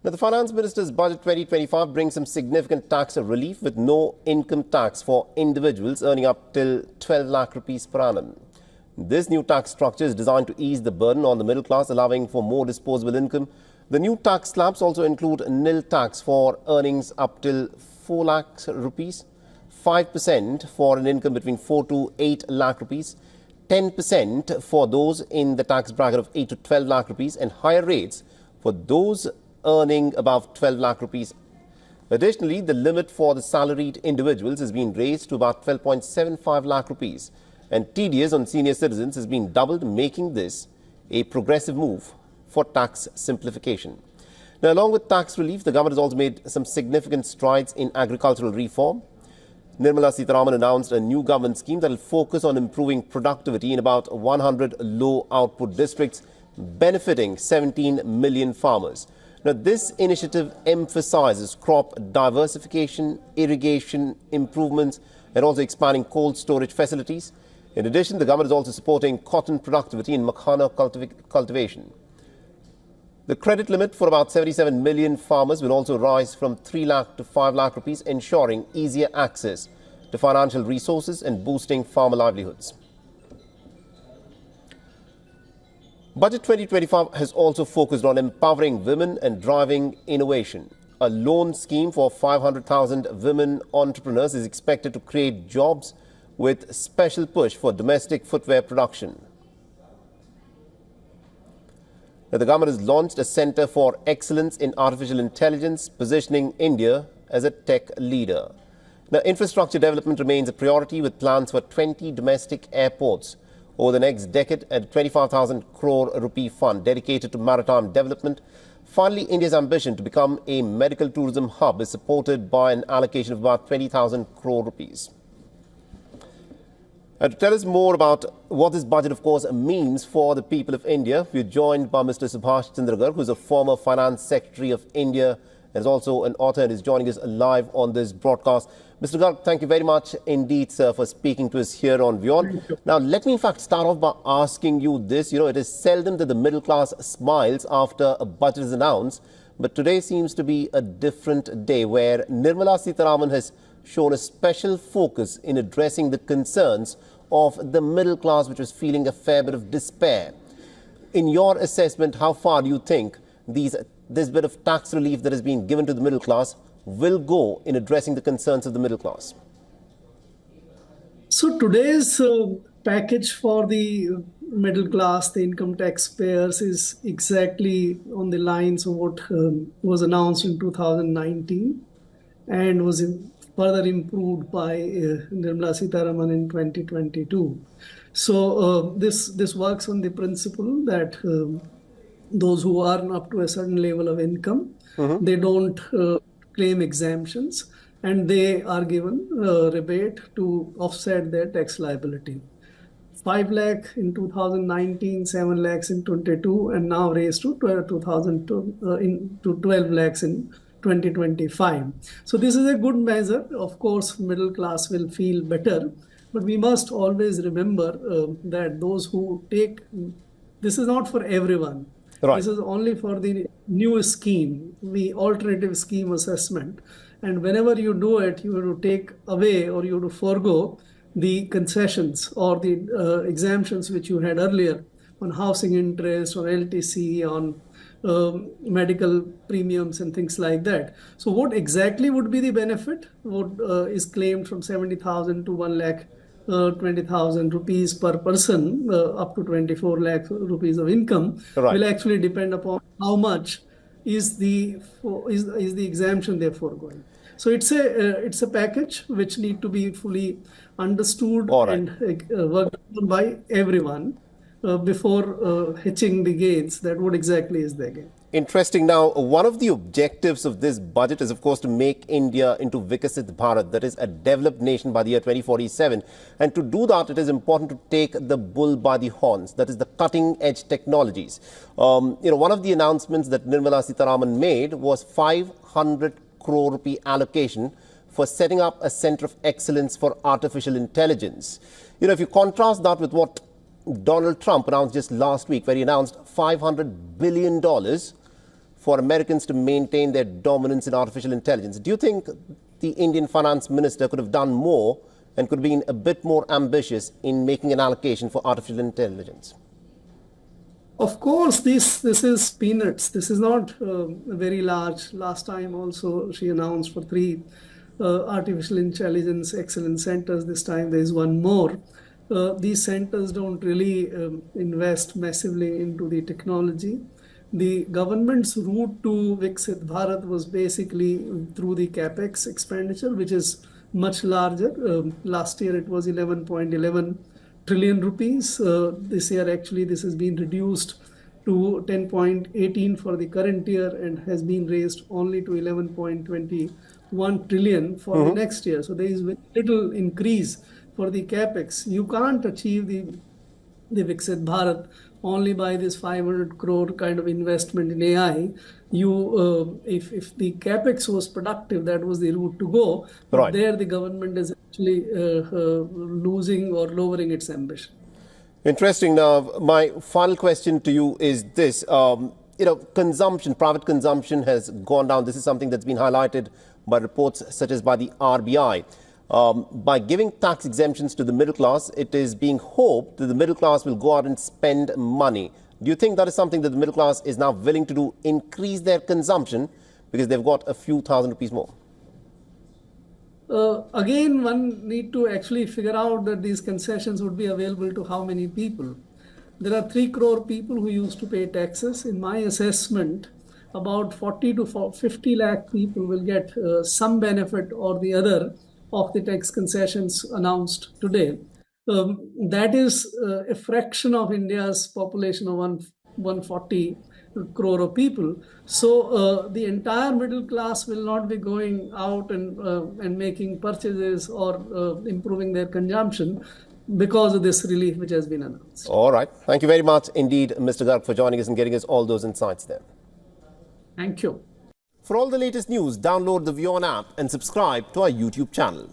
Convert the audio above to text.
Now, the Finance Minister's Budget 2025 brings some significant tax relief with no income tax for individuals earning up till 12 lakh rupees per annum. This new tax structure is designed to ease the burden on the middle class, allowing for more disposable income. The new tax slabs also include nil tax for earnings up till 4 lakhs rupees, 5% for an income between 4 to 8 lakh rupees, 10% for those in the tax bracket of 8 to 12 lakh rupees, and higher rates for those earning above 12 lakh rupees. Additionally, the limit for the salaried individuals has been raised to about 12.75 lakh rupees, and TDS on senior citizens has been doubled, making this a progressive move for tax simplification. Now, along with tax relief, the government has also made some significant strides in agricultural reform. Nirmala Sitharaman announced a new government scheme that will focus on improving productivity in about 100 low-output districts, benefiting 17 million farmers. Now, this initiative emphasizes crop diversification, irrigation improvements, and also expanding cold storage facilities. In addition, the government is also supporting cotton productivity in makhana cultivation. The credit limit for about 77 million farmers will also rise from 3 lakh to 5 lakh rupees, ensuring easier access to financial resources and boosting farmer livelihoods. Budget 2025 has also focused on empowering women and driving innovation. A loan scheme for 500,000 women entrepreneurs is expected to create jobs with special push for domestic footwear production. Now, the government has launched a Centre for Excellence in Artificial Intelligence, positioning India as a tech leader. Now, infrastructure development remains a priority with plans for 20 domestic airports over the next decade and a 25,000 crore rupee fund dedicated to maritime development. Finally, India's ambition to become a medical tourism hub is supported by an allocation of about 20,000 crore rupees. And to tell us more about what this budget, of course, means for the people of India, we're joined by Mr. Subhash Chandra Garg, who is a former Finance Secretary of India and is also an author and is joining us live on this broadcast. Mr. Garg, thank you very much indeed, sir, for speaking to us here on WION. Now, let me in fact start off by asking you this. You know, it is seldom that the middle class smiles after a budget is announced, but today seems to be a different day where Nirmala Sitharaman has shown a special focus in addressing the concerns of the middle class, which was feeling a fair bit of despair. In your assessment, how far do you think this bit of tax relief that has been given to the middle class will go in addressing the concerns of the middle class? So today's package for the middle class, the income taxpayers, is exactly on the lines of what was announced in 2019 and was further improved by Nirmala Sitharaman in 2022. So this works on the principle that those who earn up to a certain level of income, they don't claim exemptions, and they are given rebate to offset their tax liability. 5 lakh in 2019, 7 lakhs in 22, and now raised to 12 lakhs in 2025. So this is a good measure. Of course, middle class will feel better, but we must always remember that those who take, this is not for everyone. Right. This is only for the new scheme, the alternative scheme assessment. And whenever you do it, you have to take away or you have to forego the concessions or the exemptions which you had earlier on housing interest, on LTC, on medical premiums and things like that. So what exactly would be the benefit? What is claimed from 70,000 to 1 lakh 20,000 rupees per person, up to 24 lakh rupees of income, will actually depend upon how much is the exemption they're foregoing. So it's a package which need to be fully understood and worked on by everyone before hitching the gains that what exactly is the gain. Interesting. Now, one of the objectives of this budget is, of course, to make India into Vikasit Bharat, that is a developed nation by the year 2047. And to do that, it is important to take the bull by the horns, that is the cutting-edge technologies. One of the announcements that Nirmala Sitharaman made was 500 crore rupee allocation for setting up a Centre of Excellence for Artificial Intelligence. If you contrast that with what Donald Trump announced just last week, where he announced $500 billion for Americans to maintain their dominance in artificial intelligence. Do you think the Indian Finance Minister could have done more and could have been a bit more ambitious in making an allocation for artificial intelligence? Of course, this is peanuts. This is not very large. Last time also she announced for 3 artificial intelligence excellence centers. This time there is one more. These centers don't really invest massively into the technology. The government's route to Viksit Bharat was basically through the capex expenditure, which is much larger. Last year it was 11.11 trillion rupees. This year actually this has been reduced to 10.18 for the current year and has been raised only to 11.21 trillion for the next year. So there is very little increase for the capex. You can't achieve the Viksit Bharat only by this 500 crore kind of investment in AI. If the capex was productive, that was the route to go. But Right. there the government is actually losing or lowering its ambition. Interesting. Now, my final question to you is this. Consumption, private consumption has gone down. This is something that's been highlighted by reports such as by the RBI. By giving tax exemptions to the middle class, it is being hoped that the middle class will go out and spend money. Do you think that is something that the middle class is now willing to do, increase their consumption because they've got a few thousand rupees more? Again, one need to actually figure out that these concessions would be available to how many people. There are 3 crore people who used to pay taxes. In my assessment, about 40 to 50 lakh people will get some benefit or the other of the tax concessions announced today. That is a fraction of India's population of 140 crore of people. So the entire middle class will not be going out and making purchases or improving their consumption because of this relief which has been announced. All right. Thank you very much indeed, Mr. Garg, for joining us and getting us all those insights there. Thank you. For all the latest news, download the WION app and subscribe to our YouTube channel.